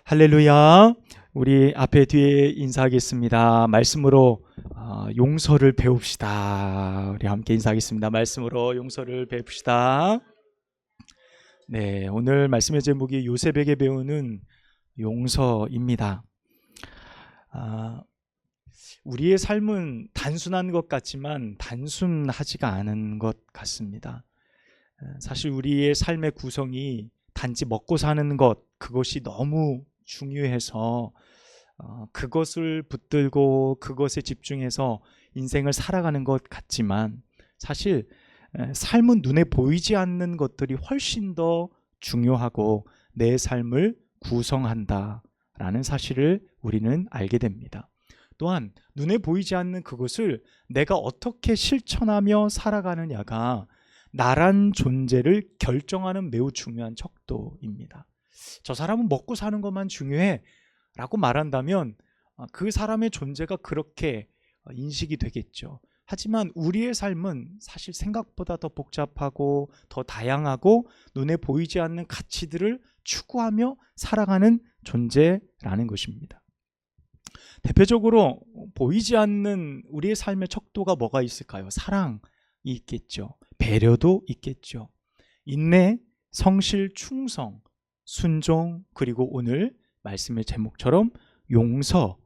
할렐루야. 우리 앞에 뒤에 인사하겠습니다. 말씀으로 용서를 배웁시다. 우리 함께 인사하겠습니다. 말씀으로 용서를 배웁시다. 네, 오늘 말씀의 제목이 요셉에게 배우는 용서입니다. 우리의 삶은 단순한 것 같지만 단순하지가 않은 것 같습니다. 사실 우리의 삶의 구성이 단지 먹고 사는 것, 그것이 너무 중요해서 그것을 붙들고 그것에 집중해서 인생을 살아가는 것 같지만 사실 삶은 눈에 보이지 않는 것들이 훨씬 더 중요하고 내 삶을 구성한다라는 사실을 우리는 알게 됩니다. 또한 눈에 보이지 않는 그것을 내가 어떻게 실천하며 살아가느냐가 나란 존재를 결정하는 매우 중요한 척도입니다. 저 사람은 먹고 사는 것만 중요해 라고 말한다면 그 사람의 존재가 그렇게 인식이 되겠죠. 하지만 우리의 삶은 사실 생각보다 더 복잡하고 더 다양하고 눈에 보이지 않는 가치들을 추구하며 살아가는 존재라는 것입니다. 대표적으로 보이지 않는 우리의 삶의 척도가 뭐가 있을까요? 사랑이 있겠죠. 배려도 있겠죠. 인내, 성실, 충성, 순종, 그리고 오늘 말씀의 제목처럼 용서,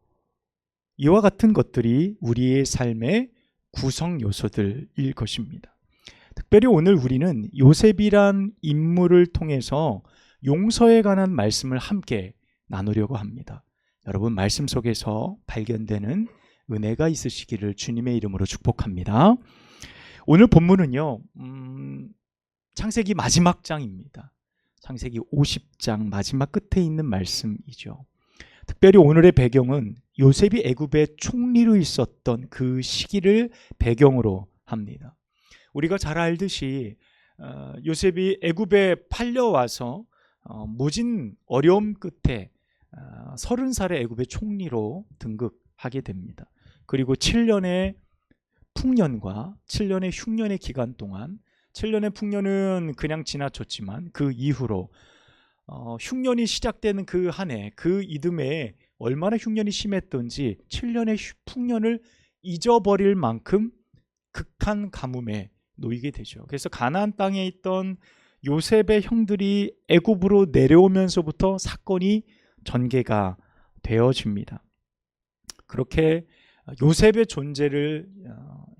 이와 같은 것들이 우리의 삶의 구성 요소들일 것입니다. 특별히 오늘 우리는 요셉이란 인물을 통해서 용서에 관한 말씀을 함께 나누려고 합니다. 여러분, 말씀 속에서 발견되는 은혜가 있으시기를 주님의 이름으로 축복합니다. 오늘 본문은요, 창세기 마지막 장입니다. 창세기 50장 마지막 끝에 있는 말씀이죠. 특별히 오늘의 배경은 요셉이 애굽의 총리로 있었던 그 시기를 배경으로 합니다. 우리가 잘 알듯이 요셉이 애굽에 팔려와서 모진 어려움 끝에 30살의 애굽의 총리로 등극하게 됩니다. 그리고 7년의 풍년과 7년의 흉년의 기간 동안, 7년의 풍년은 그냥 지나쳤지만 그 이후로 흉년이 시작되는 그 한 해, 그 이듬해에 얼마나 흉년이 심했던지 7년의 풍년을 잊어버릴 만큼 극한 가뭄에 놓이게 되죠. 그래서 가나안 땅에 있던 요셉의 형들이 애굽으로 내려오면서부터 사건이 전개가 되어집니다. 그렇게 요셉의 존재를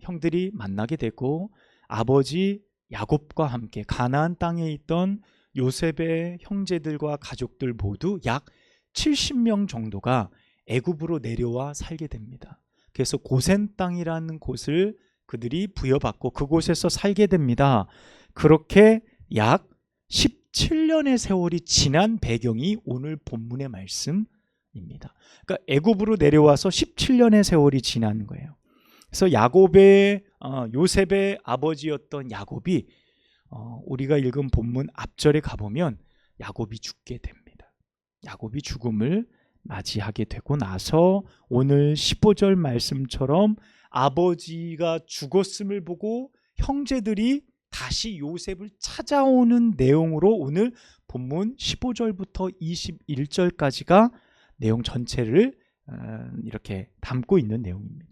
형들이 만나게 되고 아버지 야곱과 함께 가나안 땅에 있던 요셉의 형제들과 가족들 모두 약 70명 정도가 애굽으로 내려와 살게 됩니다. 그래서 고센 땅이라는 곳을 그들이 부여받고 그곳에서 살게 됩니다. 그렇게 약 17년의 세월이 지난 배경이 오늘 본문의 말씀입니다. 그러니까 애굽으로 내려와서 17년의 세월이 지난 거예요. 그래서 요셉의 아버지였던 야곱이 우리가 읽은 본문 앞절에 가보면 야곱이 죽게 됩니다. 야곱이 죽음을 맞이하게 되고 나서 오늘 15절 말씀처럼 아버지가 죽었음을 보고 형제들이 다시 요셉을 찾아오는 내용으로 오늘 본문 15절부터 21절까지가 내용 전체를 이렇게 담고 있는 내용입니다.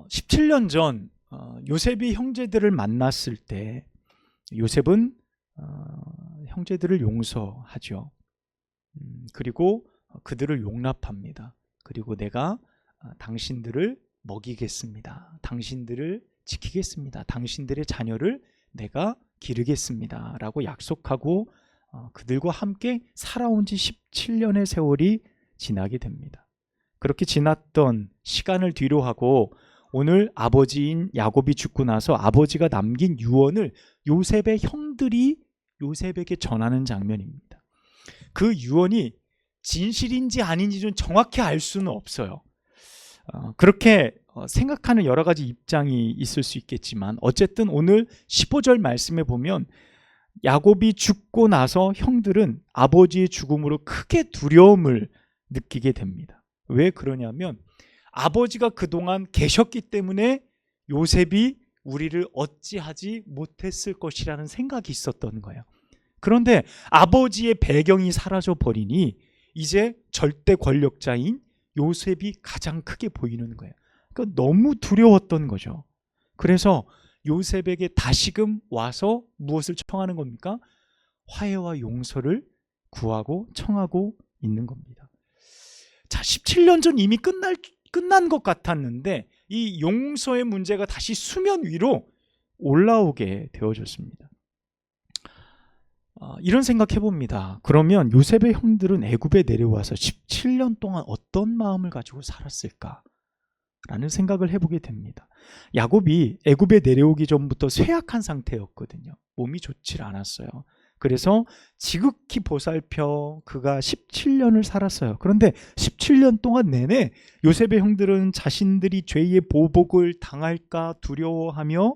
17년 전 요셉이 형제들을 만났을 때 요셉은 형제들을 용서하죠. 그리고 그들을 용납합니다. 그리고 내가 당신들을 먹이겠습니다. 당신들을 지키겠습니다. 당신들의 자녀를 내가 기르겠습니다. 라고 약속하고 그들과 함께 살아온 지 17년의 세월이 지나게 됩니다. 그렇게 지났던 시간을 뒤로 하고 오늘 아버지인 야곱이 죽고 나서 아버지가 남긴 유언을 요셉의 형들이 요셉에게 전하는 장면입니다. 그 유언이 진실인지 아닌지 좀 정확히 알 수는 없어요. 그렇게 생각하는 여러 가지 입장이 있을 수 있겠지만 어쨌든 오늘 15절 말씀에 보면 야곱이 죽고 나서 형들은 아버지의 죽음으로 크게 두려움을 느끼게 됩니다. 왜 그러냐면 아버지가 그동안 계셨기 때문에 요셉이 우리를 어찌하지 못했을 것이라는 생각이 있었던 거예요. 그런데 아버지의 배경이 사라져 버리니 이제 절대 권력자인 요셉이 가장 크게 보이는 거예요. 그러니까 너무 두려웠던 거죠. 그래서 요셉에게 다시금 와서 무엇을 청하는 겁니까? 화해와 용서를 구하고 청하고 있는 겁니다. 자, 17년 전 이미 끝난 것 같았는데 이 용서의 문제가 다시 수면 위로 올라오게 되어졌습니다. 이런 생각해 봅니다. 그러면 요셉의 형들은 애굽에 내려와서 17년 동안 어떤 마음을 가지고 살았을까? 라는 생각을 해보게 됩니다. 야곱이 애굽에 내려오기 전부터 쇠약한 상태였거든요. 몸이 좋질 않았어요. 그래서 지극히 보살펴 그가 17년을 살았어요. 그런데 17년 동안 내내 요셉의 형들은 자신들이 죄의 보복을 당할까 두려워하며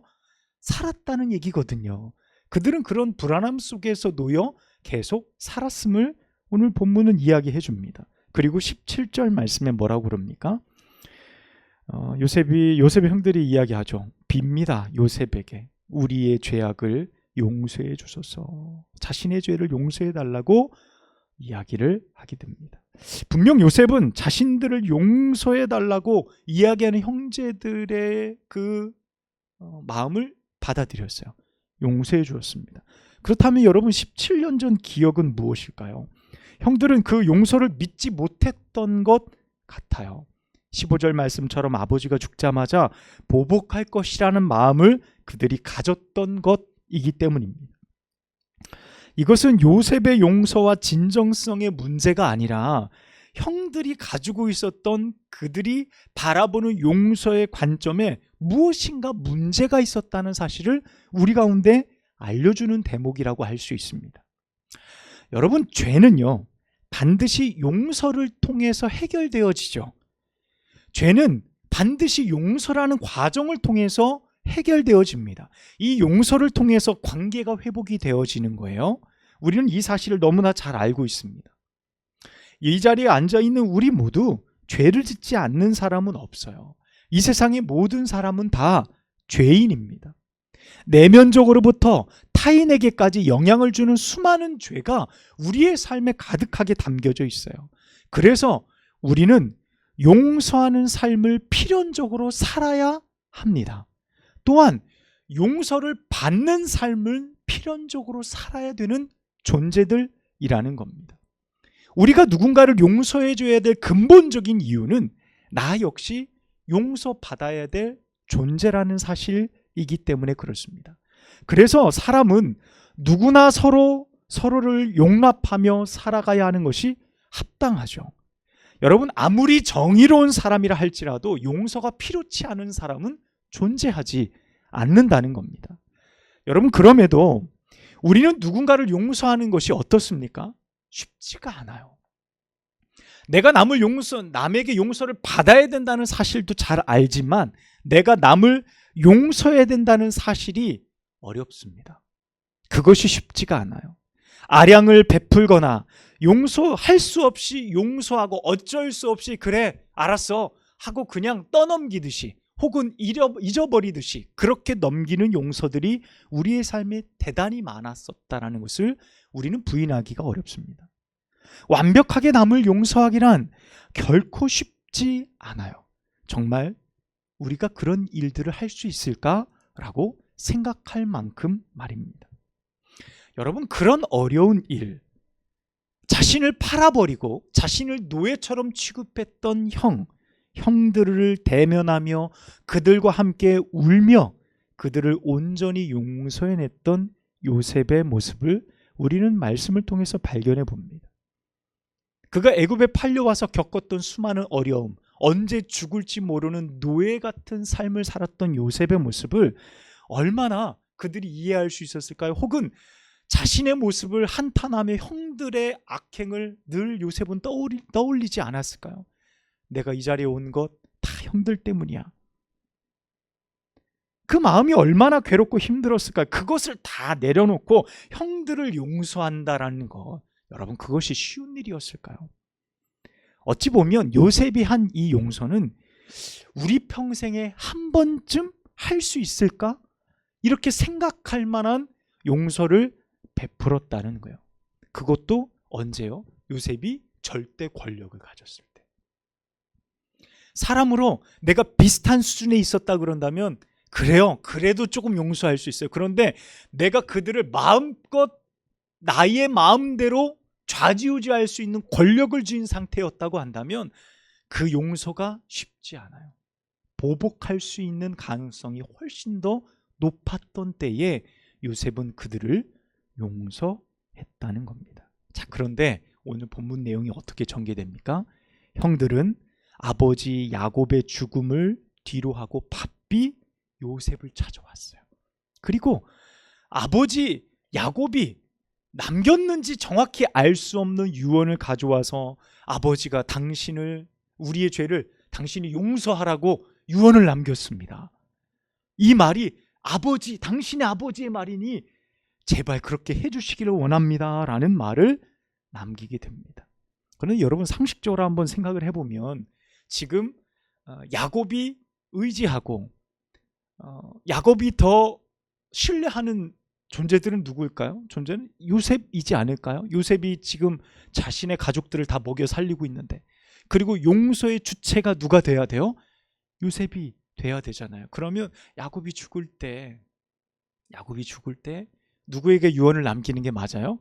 살았다는 얘기거든요. 그들은 그런 불안함 속에서 놓여 계속 살았음을 오늘 본문은 이야기해 줍니다. 그리고 17절 말씀에 뭐라고 그럽니까? 요셉의 형들이 이야기하죠. 빕니다. 요셉에게 우리의 죄악을 용서해 주소서. 자신의 죄를 용서해 달라고 이야기를 하게 됩니다. 분명 요셉은 자신들을 용서해 달라고 이야기하는 형제들의 그 마음을 받아들였어요. 용서해 주었습니다. 그렇다면 여러분 17년 전 기억은 무엇일까요? 형들은 그 용서를 믿지 못했던 것 같아요. 15절 말씀처럼 아버지가 죽자마자 보복할 것이라는 마음을 그들이 가졌던 것이기 때문입니다. 이것은 요셉의 용서와 진정성의 문제가 아니라 형들이 가지고 있었던 그들이 바라보는 용서의 관점에 무엇인가 문제가 있었다는 사실을 우리 가운데 알려주는 대목이라고 할 수 있습니다. 여러분, 죄는요 반드시 용서를 통해서 해결되어지죠. 죄는 반드시 용서라는 과정을 통해서 해결되어집니다. 이 용서를 통해서 관계가 회복이 되어지는 거예요. 우리는 이 사실을 너무나 잘 알고 있습니다. 이 자리에 앉아있는 우리 모두 죄를 짓지 않는 사람은 없어요. 이 세상의 모든 사람은 다 죄인입니다. 내면적으로부터 타인에게까지 영향을 주는 수많은 죄가 우리의 삶에 가득하게 담겨져 있어요. 그래서 우리는 용서하는 삶을 필연적으로 살아야 합니다. 또한 용서를 받는 삶을 필연적으로 살아야 되는 존재들이라는 겁니다. 우리가 누군가를 용서해 줘야 될 근본적인 이유는 나 역시 용서받아야 될 존재라는 사실이기 때문에 그렇습니다. 그래서 사람은 누구나 서로를 용납하며 살아가야 하는 것이 합당하죠. 여러분, 아무리 정의로운 사람이라 할지라도 용서가 필요치 않은 사람은 존재하지 않는다는 겁니다. 여러분, 그럼에도 우리는 누군가를 용서하는 것이 어떻습니까? 쉽지가 않아요. 내가 남에게 용서를 받아야 된다는 사실도 잘 알지만 내가 남을 용서해야 된다는 사실이 어렵습니다. 그것이 쉽지가 않아요. 아량을 베풀거나 용서할 수 없이 용서하고 어쩔 수 없이 그래 알았어 하고 그냥 떠넘기듯이 혹은 잊어버리듯이 그렇게 넘기는 용서들이 우리의 삶에 대단히 많았었다는 것을 우리는 부인하기가 어렵습니다. 완벽하게 남을 용서하기란 결코 쉽지 않아요. 정말 우리가 그런 일들을 할 수 있을까라고 생각할 만큼 말입니다. 여러분, 그런 어려운 일, 자신을 팔아버리고 자신을 노예처럼 취급했던 형들을 대면하며 그들과 함께 울며 그들을 온전히 용서해냈던 요셉의 모습을 우리는 말씀을 통해서 발견해 봅니다. 그가 애굽에 팔려와서 겪었던 수많은 어려움, 언제 죽을지 모르는 노예 같은 삶을 살았던 요셉의 모습을 얼마나 그들이 이해할 수 있었을까요? 혹은 자신의 모습을 한탄하며 형들의 악행을 늘 요셉은 떠올리지 않았을까요? 내가 이 자리에 온 것 다 형들 때문이야. 그 마음이 얼마나 괴롭고 힘들었을까요? 그것을 다 내려놓고 형들을 용서한다라는 것, 여러분, 그것이 쉬운 일이었을까요? 어찌 보면 요셉이 한 이 용서는 우리 평생에 한 번쯤 할 수 있을까? 이렇게 생각할 만한 용서를 베풀었다는 거예요. 그것도 언제요? 요셉이 절대 권력을 가졌을 때. 사람으로 내가 비슷한 수준에 있었다 그런다면 그래요. 그래도 조금 용서할 수 있어요. 그런데 내가 그들을 마음껏 나의 마음대로 좌지우지할 수 있는 권력을 쥔 상태였다고 한다면 그 용서가 쉽지 않아요. 보복할 수 있는 가능성이 훨씬 더 높았던 때에 요셉은 그들을 용서했다는 겁니다. 자, 그런데 오늘 본문 내용이 어떻게 전개됩니까? 형들은 아버지 야곱의 죽음을 뒤로하고 바삐 요셉을 찾아왔어요. 그리고 아버지 야곱이 남겼는지 정확히 알 수 없는 유언을 가져와서 아버지가 우리의 죄를 당신이 용서하라고 유언을 남겼습니다. 이 말이 당신의 아버지의 말이니 제발 그렇게 해주시기를 원합니다 라는 말을 남기게 됩니다. 그런데 여러분 상식적으로 한번 생각을 해보면 지금 야곱이 의지하고 야곱이 더 신뢰하는 존재들은 누구일까요? 존재는 요셉이지 않을까요? 요셉이 지금 자신의 가족들을 다 먹여 살리고 있는데, 그리고 용서의 주체가 누가 돼야 돼요? 요셉이 돼야 되잖아요. 그러면 야곱이 죽을 때 누구에게 유언을 남기는 게 맞아요?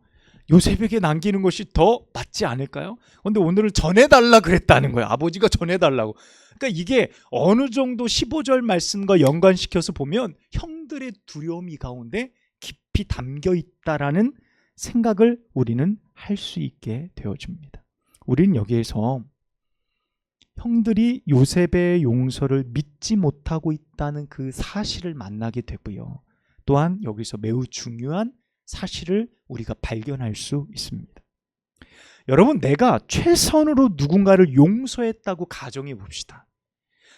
요셉에게 남기는 것이 더 맞지 않을까요? 그런데 오늘은 전해달라 그랬다는 거예요. 아버지가 전해달라고. 그러니까 이게 어느 정도 15절 말씀과 연관시켜서 보면 형들의 두려움이 가운데 깊이 담겨 있다라는 생각을 우리는 할 수 있게 되어집니다. 우리는 여기에서 형들이 요셉의 용서를 믿지 못하고 있다는 그 사실을 만나게 되고요. 또한 여기서 매우 중요한 사실을 우리가 발견할 수 있습니다. 여러분, 내가 최선으로 누군가를 용서했다고 가정해 봅시다.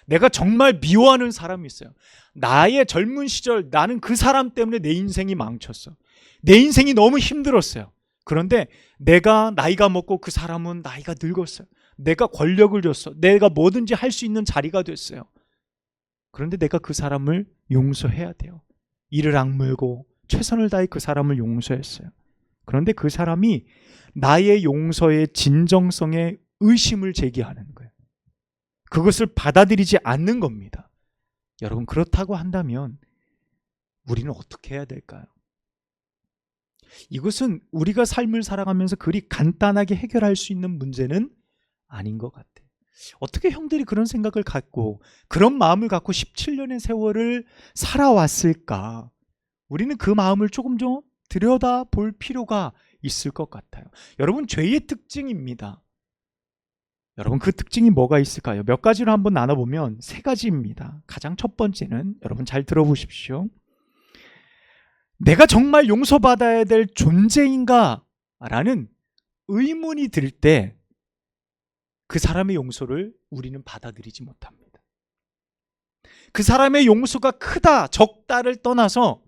내가 정말 미워하는 사람이 있어요. 나의 젊은 시절 나는 그 사람 때문에 내 인생이 망쳤어. 내 인생이 너무 힘들었어요. 그런데 내가 나이가 먹고 그 사람은 나이가 늙었어요. 내가 권력을 줬어. 내가 뭐든지 할 수 있는 자리가 됐어요. 그런데 내가 그 사람을 용서해야 돼요. 이를 악물고 최선을 다해 그 사람을 용서했어요. 그런데 그 사람이 나의 용서의 진정성에 의심을 제기하는 거예요. 그것을 받아들이지 않는 겁니다. 여러분, 그렇다고 한다면 우리는 어떻게 해야 될까요? 이것은 우리가 삶을 살아가면서 그리 간단하게 해결할 수 있는 문제는 아닌 것 같아요. 어떻게 형들이 그런 생각을 갖고 그런 마음을 갖고 17년의 세월을 살아왔을까? 우리는 그 마음을 조금 좀 들여다볼 필요가 있을 것 같아요. 여러분, 죄의 특징입니다. 여러분, 그 특징이 뭐가 있을까요? 몇 가지로 한번 나눠보면 3가지입니다. 가장 첫 번째는, 여러분 잘 들어보십시오. 내가 정말 용서받아야 될 존재인가? 라는 의문이 들 때 그 사람의 용서를 우리는 받아들이지 못합니다. 그 사람의 용서가 크다, 적다를 떠나서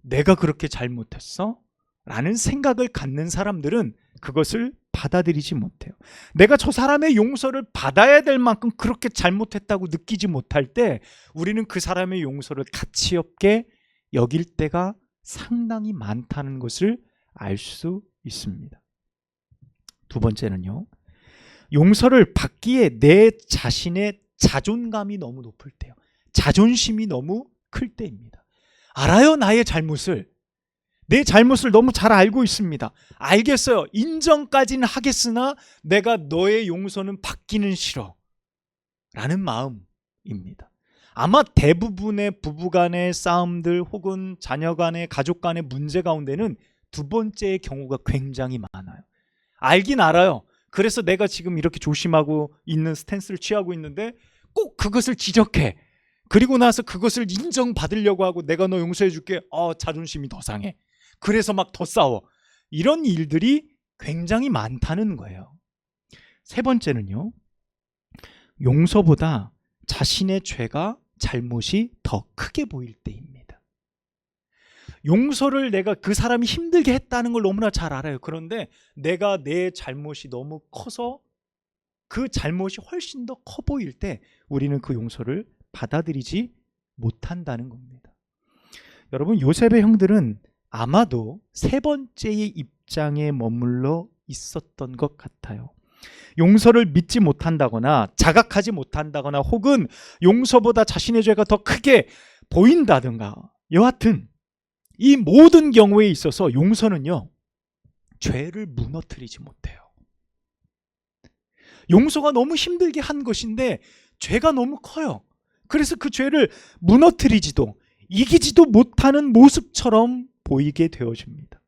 내가 그렇게 잘못했어? 라는 생각을 갖는 사람들은 그것을 받아들이지 못해요. 내가 저 사람의 용서를 받아야 될 만큼 그렇게 잘못했다고 느끼지 못할 때 우리는 그 사람의 용서를 가치 없게 여길 때가 상당히 많다는 것을 알 수 있습니다. 두 번째는요, 용서를 받기에 내 자신의 자존감이 너무 높을 때요. 자존심이 너무 클 때입니다. 알아요, 나의 잘못을. 내 잘못을 너무 잘 알고 있습니다. 알겠어요. 인정까지는 하겠으나 내가 너의 용서는 받기는 싫어. 라는 마음입니다. 아마 대부분의 부부간의 싸움들 혹은 자녀간의 가족 간의 문제 가운데는 두 번째의 경우가 굉장히 많아요. 알긴 알아요. 그래서 내가 지금 이렇게 조심하고 있는 스탠스를 취하고 있는데 꼭 그것을 지적해. 그리고 나서 그것을 인정받으려고 하고 내가 너 용서해 줄게. 자존심이 더 상해. 그래서 막 더 싸워. 이런 일들이 굉장히 많다는 거예요. 세 번째는요, 용서보다 자신의 죄가 잘못이 더 크게 보일 때입니다. 용서를 내가 그 사람이 힘들게 했다는 걸 너무나 잘 알아요. 그런데 내가 내 잘못이 너무 커서 그 잘못이 훨씬 더 커 보일 때 우리는 그 용서를 받아들이지 못한다는 겁니다. 여러분, 요셉의 형들은 아마도 세 번째의 입장에 머물러 있었던 것 같아요. 용서를 믿지 못한다거나 자각하지 못한다거나 혹은 용서보다 자신의 죄가 더 크게 보인다든가, 여하튼 이 모든 경우에 있어서 용서는요, 죄를 무너뜨리지 못해요. 용서가 너무 힘들게 한 것인데 죄가 너무 커요. 그래서 그 죄를 무너뜨리지도 이기지도 못하는 모습처럼 보이게 되어집니다.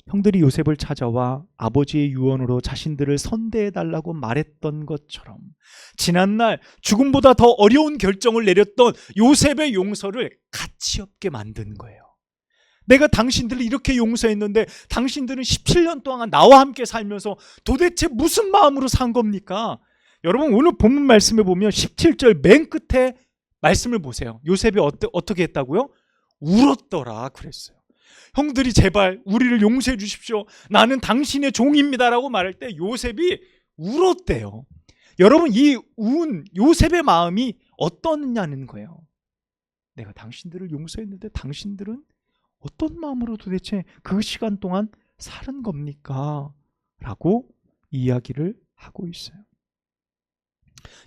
형들이 요셉을 찾아와 아버지의 유언으로 자신들을 선대해달라고 말했던 것처럼 지난날 죽음보다 더 어려운 결정을 내렸던 요셉의 용서를 가치없게 만드는 거예요. 내가 당신들을 이렇게 용서했는데 당신들은 17년 동안 나와 함께 살면서 도대체 무슨 마음으로 산 겁니까? 여러분, 오늘 본문 말씀에 보면 17절 맨 끝에 말씀을 보세요. 요셉이 어떻게 했다고요? 울었더라 그랬어요. 형들이 제발 우리를 용서해 주십시오. 나는 당신의 종입니다라고 말할 때 요셉이 울었대요. 여러분, 이 운 요셉의 마음이 어떠냐는 거예요. 내가 당신들을 용서했는데 당신들은 어떤 마음으로 도대체 그 시간 동안 살은 겁니까? 라고 이야기를 하고 있어요.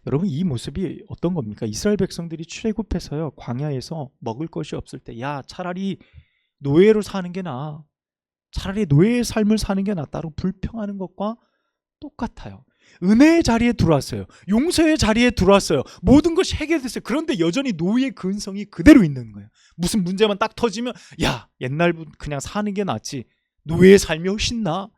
여러분, 이 모습이 어떤 겁니까? 이스라엘 백성들이 출애굽해서요, 광야에서 먹을 것이 없을 때, 야, 차라리 노예로 사는 게 나아. 차라리 노예의 삶을 사는 게 낫다고 불평하는 것과 똑같아요. 은혜의 자리에 들어왔어요. 용서의 자리에 들어왔어요. 모든 것이 해결됐어요. 그런데 여전히 노예의 근성이 그대로 있는 거예요. 무슨 문제만 딱 터지면 야, 옛날부터 그냥 사는 게 낫지. 노예의 삶이 훨씬 나아.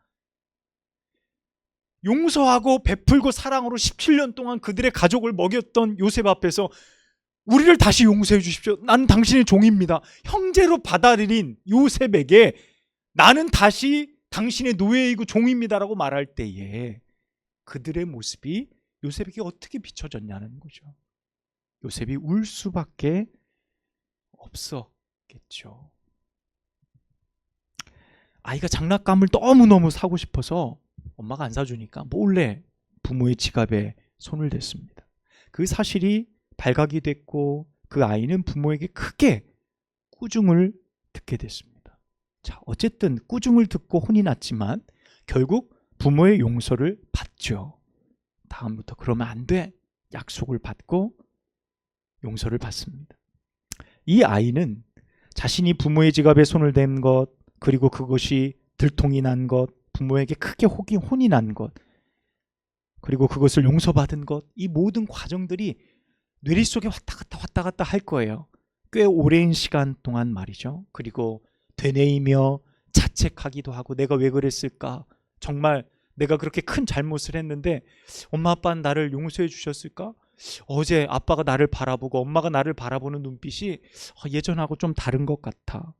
용서하고 베풀고 사랑으로 17년 동안 그들의 가족을 먹였던 요셉 앞에서 우리를 다시 용서해 주십시오. 나는 당신의 종입니다. 형제로 받아들인 요셉에게 나는 다시 당신의 노예이고 종입니다라고 말할 때에 그들의 모습이 요셉에게 어떻게 비춰졌냐는 거죠. 요셉이 울 수밖에 없었겠죠. 아이가 장난감을 너무너무 사고 싶어서 엄마가 안 사주니까 몰래 부모의 지갑에 손을 댔습니다. 그 사실이 발각이 됐고 그 아이는 부모에게 크게 꾸중을 듣게 됐습니다. 자, 어쨌든 꾸중을 듣고 혼이 났지만 결국 부모의 용서를 받죠. 다음부터 그러면 안 돼. 약속을 받고 용서를 받습니다. 이 아이는 자신이 부모의 지갑에 손을 댄 것, 그리고 그것이 들통이 난 것, 부모에게 크게 혼이 난 것, 그리고 그것을 용서받은 것, 이 모든 과정들이 뇌리 속에 왔다 갔다 할 거예요. 꽤 오랜 시간 동안 말이죠. 그리고 되뇌이며 자책하기도 하고 내가 왜 그랬을까? 정말 내가 그렇게 큰 잘못을 했는데 엄마 아빠는 나를 용서해 주셨을까? 어제 아빠가 나를 바라보고 엄마가 나를 바라보는 눈빛이 예전하고 좀 다른 것 같아.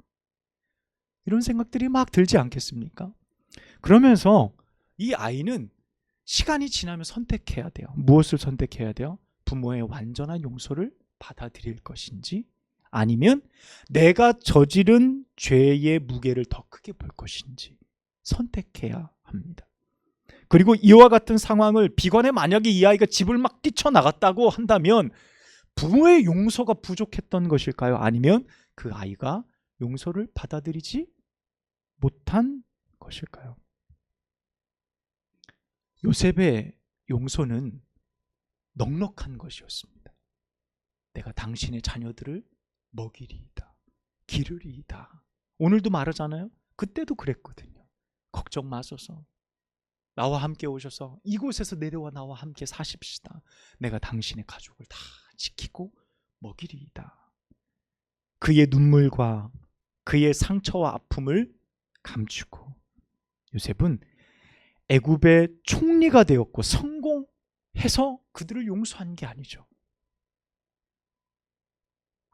이런 생각들이 막 들지 않겠습니까? 그러면서 이 아이는 시간이 지나면 선택해야 돼요. 무엇을 선택해야 돼요? 부모의 완전한 용서를 받아들일 것인지 아니면 내가 저지른 죄의 무게를 더 크게 볼 것인지 선택해야 합니다. 그리고 이와 같은 상황을 비관해 만약에 이 아이가 집을 막 뛰쳐나갔다고 한다면 부모의 용서가 부족했던 것일까요? 아니면 그 아이가 용서를 받아들이지 못한 것일까요? 요셉의 용서는 넉넉한 것이었습니다. 내가 당신의 자녀들을 먹이리이다, 기르리이다. 오늘도 말하잖아요. 그때도 그랬거든요. 걱정 마소서. 나와 함께 오셔서 이곳에서 내려와 나와 함께 사십시다. 내가 당신의 가족을 다 지키고 먹이리이다. 그의 눈물과 그의 상처와 아픔을 감추고 요셉은 애굽의 총리가 되었고 성공해서 그들을 용서한 게 아니죠.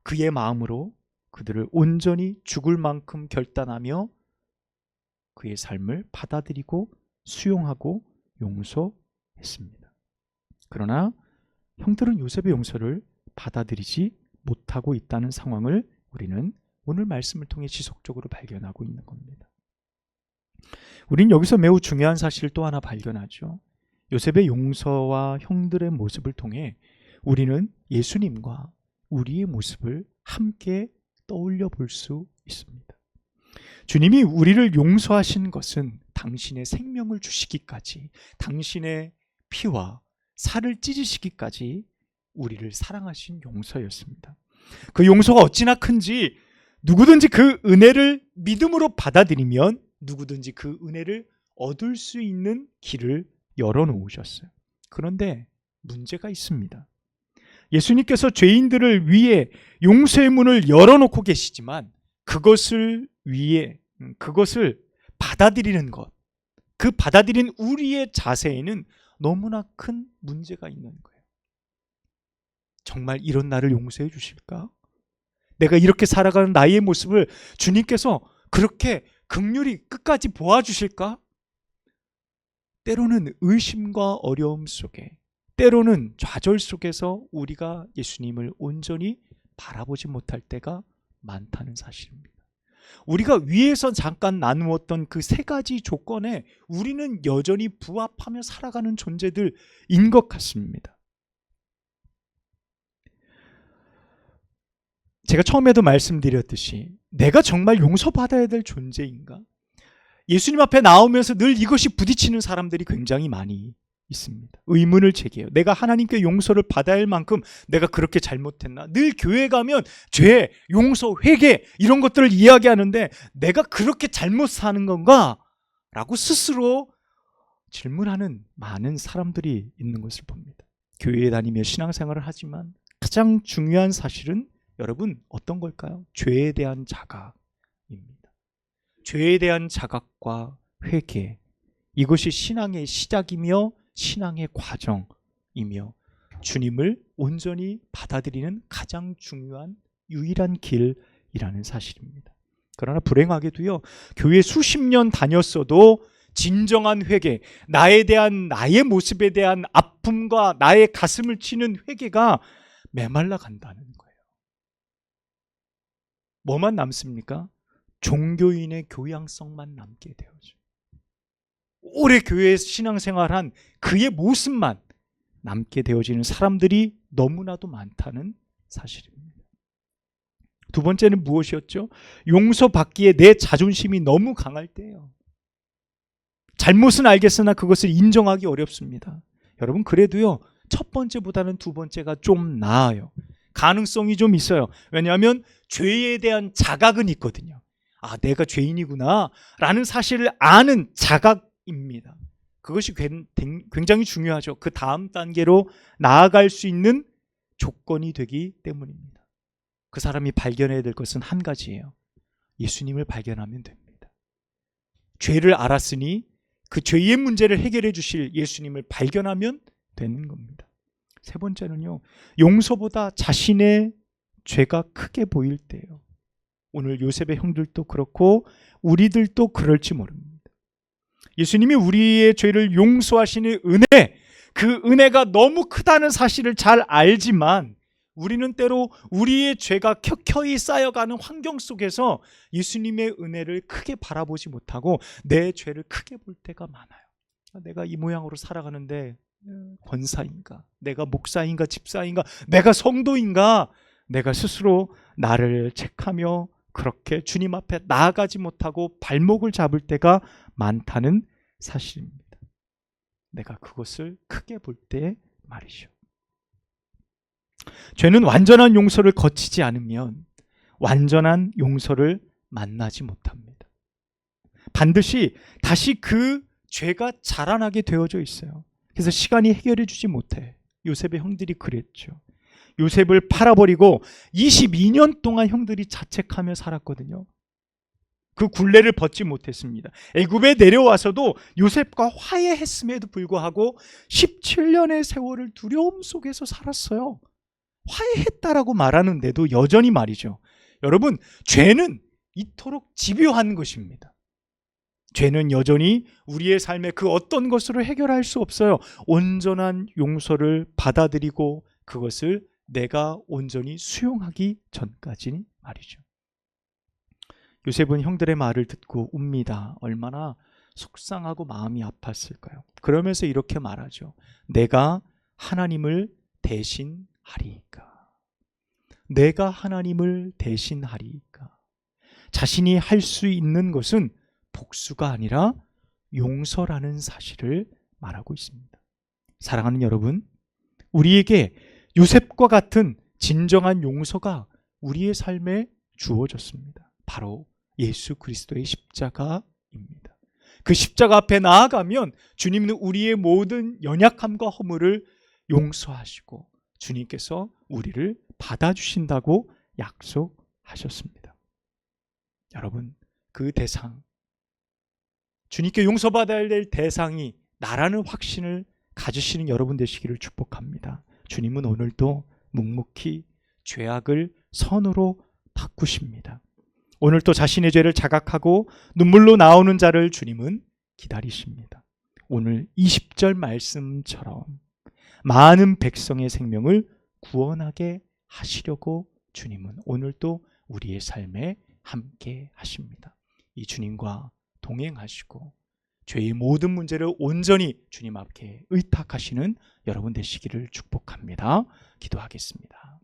그의 마음으로 그들을 온전히 죽을 만큼 결단하며 그의 삶을 받아들이고 수용하고 용서했습니다. 그러나 형들은 요셉의 용서를 받아들이지 못하고 있다는 상황을 우리는 오늘 말씀을 통해 지속적으로 발견하고 있는 겁니다. 우린 여기서 매우 중요한 사실을 또 하나 발견하죠. 요셉의 용서와 형들의 모습을 통해 우리는 예수님과 우리의 모습을 함께 떠올려 볼 수 있습니다. 주님이 우리를 용서하신 것은 당신의 생명을 주시기까지, 당신의 피와 살을 찢으시기까지 우리를 사랑하신 용서였습니다. 그 용서가 어찌나 큰지 누구든지 그 은혜를 믿음으로 받아들이면 누구든지 그 은혜를 얻을 수 있는 길을 열어놓으셨어요. 그런데 문제가 있습니다. 예수님께서 죄인들을 위해 용서의 문을 열어놓고 계시지만 그것을 받아들이는 것, 그 받아들인 우리의 자세에는 너무나 큰 문제가 있는 거예요. 정말 이런 나를 용서해 주실까? 내가 이렇게 살아가는 나의 모습을 주님께서 그렇게 긍휼히 끝까지 보아주실까? 때로는 의심과 어려움 속에, 때로는 좌절 속에서 우리가 예수님을 온전히 바라보지 못할 때가 많다는 사실입니다. 우리가 위에서 잠깐 나누었던 그 세 가지 조건에 우리는 여전히 부합하며 살아가는 존재들인 것 같습니다. 제가 처음에도 말씀드렸듯이 내가 정말 용서받아야 될 존재인가? 예수님 앞에 나오면서 늘 이것이 부딪히는 사람들이 굉장히 많이 있습니다. 의문을 제기해요. 내가 하나님께 용서를 받아야 할 만큼 내가 그렇게 잘못했나? 늘 교회 가면 죄, 용서, 회개 이런 것들을 이야기하는데 내가 그렇게 잘못 사는 건가? 라고 스스로 질문하는 많은 사람들이 있는 것을 봅니다. 교회에 다니며 신앙생활을 하지만 가장 중요한 사실은 여러분 어떤 걸까요? 죄에 대한 자각입니다. 죄에 대한 자각과 회개, 이것이 신앙의 시작이며 신앙의 과정이며 주님을 온전히 받아들이는 가장 중요한 유일한 길이라는 사실입니다. 그러나 불행하게도요, 교회 수십 년 다녔어도 진정한 회개, 나의 모습에 대한 아픔과 나의 가슴을 치는 회개가 메말라 간다는 거예요. 뭐만 남습니까? 종교인의 교양성만 남게 되어져. 오래 교회에서 신앙생활한 그의 모습만 남게 되어지는 사람들이 너무나도 많다는 사실입니다. 두 번째는 무엇이었죠? 용서받기에 내 자존심이 너무 강할 때예요. 잘못은 알겠으나 그것을 인정하기 어렵습니다. 여러분 그래도요, 첫 번째보다는 두 번째가 좀 나아요. 가능성이 좀 있어요. 왜냐하면 죄에 대한 자각은 있거든요. 아, 내가 죄인이구나 라는 사실을 아는 자각입니다. 그것이 굉장히 중요하죠. 그 다음 단계로 나아갈 수 있는 조건이 되기 때문입니다. 그 사람이 발견해야 될 것은 한 가지예요. 예수님을 발견하면 됩니다. 죄를 알았으니 그 죄의 문제를 해결해 주실 예수님을 발견하면 되는 겁니다. 세 번째는요, 용서보다 자신의 죄가 크게 보일 때예요. 오늘 요셉의 형들도 그렇고 우리들도 그럴지 모릅니다. 예수님이 우리의 죄를 용서하시는 은혜, 그 은혜가 너무 크다는 사실을 잘 알지만 우리는 때로 우리의 죄가 켜켜이 쌓여가는 환경 속에서 예수님의 은혜를 크게 바라보지 못하고 내 죄를 크게 볼 때가 많아요. 내가 이 모양으로 살아가는데 권사인가? 내가 목사인가? 집사인가? 내가 성도인가? 내가 스스로 나를 책하며 그렇게 주님 앞에 나아가지 못하고 발목을 잡을 때가 많다는 사실입니다. 내가 그것을 크게 볼 때 말이죠. 죄는 완전한 용서를 거치지 않으면 완전한 용서를 만나지 못합니다. 반드시 다시 그 죄가 자라나게 되어져 있어요. 그래서 시간이 해결해 주지 못해. 요셉의 형들이 그랬죠. 요셉을 팔아버리고 22년 동안 형들이 자책하며 살았거든요. 그 굴레를 벗지 못했습니다. 애굽에 내려와서도 요셉과 화해했음에도 불구하고 17년의 세월을 두려움 속에서 살았어요. 화해했다라고 말하는데도 여전히 말이죠. 여러분, 죄는 이토록 집요한 것입니다. 죄는 여전히 우리의 삶의 그 어떤 것으로 해결할 수 없어요. 온전한 용서를 받아들이고 그것을 내가 온전히 수용하기 전까지는 말이죠. 요셉은 형들의 말을 듣고 웁니다. 얼마나 속상하고 마음이 아팠을까요? 그러면서 이렇게 말하죠. 내가 하나님을 대신하리이까. 내가 하나님을 대신하리이까. 자신이 할 수 있는 것은 복수가 아니라 용서라는 사실을 말하고 있습니다. 사랑하는 여러분, 우리에게 요셉과 같은 진정한 용서가 우리의 삶에 주어졌습니다. 바로 예수 그리스도의 십자가입니다. 그 십자가 앞에 나아가면 주님은 우리의 모든 연약함과 허물을 용서하시고 주님께서 우리를 받아주신다고 약속하셨습니다. 여러분, 그 대상, 주님께 용서받아야 될 대상이 나라는 확신을 가지시는 여러분 되시기를 축복합니다. 주님은 오늘도 묵묵히 죄악을 선으로 바꾸십니다. 오늘 또 자신의 죄를 자각하고 눈물로 나오는 자를 주님은 기다리십니다. 오늘 20절 말씀처럼 많은 백성의 생명을 구원하게 하시려고 주님은 오늘 또 우리의 삶에 함께 하십니다. 이 주님과 동행하시고 죄의 모든 문제를 온전히 주님 앞에 의탁하시는 여러분 되시기를 축복합니다. 기도하겠습니다.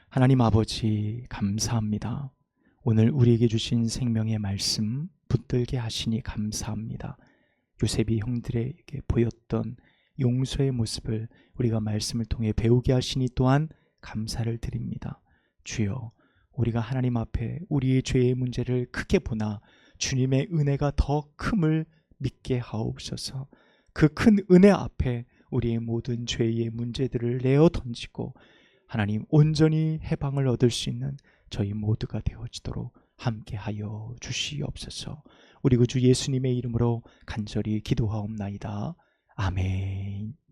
하나님 아버지, 감사합니다. 오늘 우리에게 주신 생명의 말씀 붙들게 하시니 감사합니다. 요셉이 형들에게 보였던 용서의 모습을 우리가 말씀을 통해 배우게 하시니 또한 감사를 드립니다. 주여, 우리가 하나님 앞에 우리의 죄의 문제를 크게 보나 주님의 은혜가 더 큼을 믿게 하옵소서. 그 큰 은혜 앞에 우리의 모든 죄의 문제들을 내어 던지고 하나님 온전히 해방을 얻을 수 있는 저희 모두가 되어지도록 함께하여 주시옵소서. 우리 구주 예수님의 이름으로 간절히 기도하옵나이다. 아멘.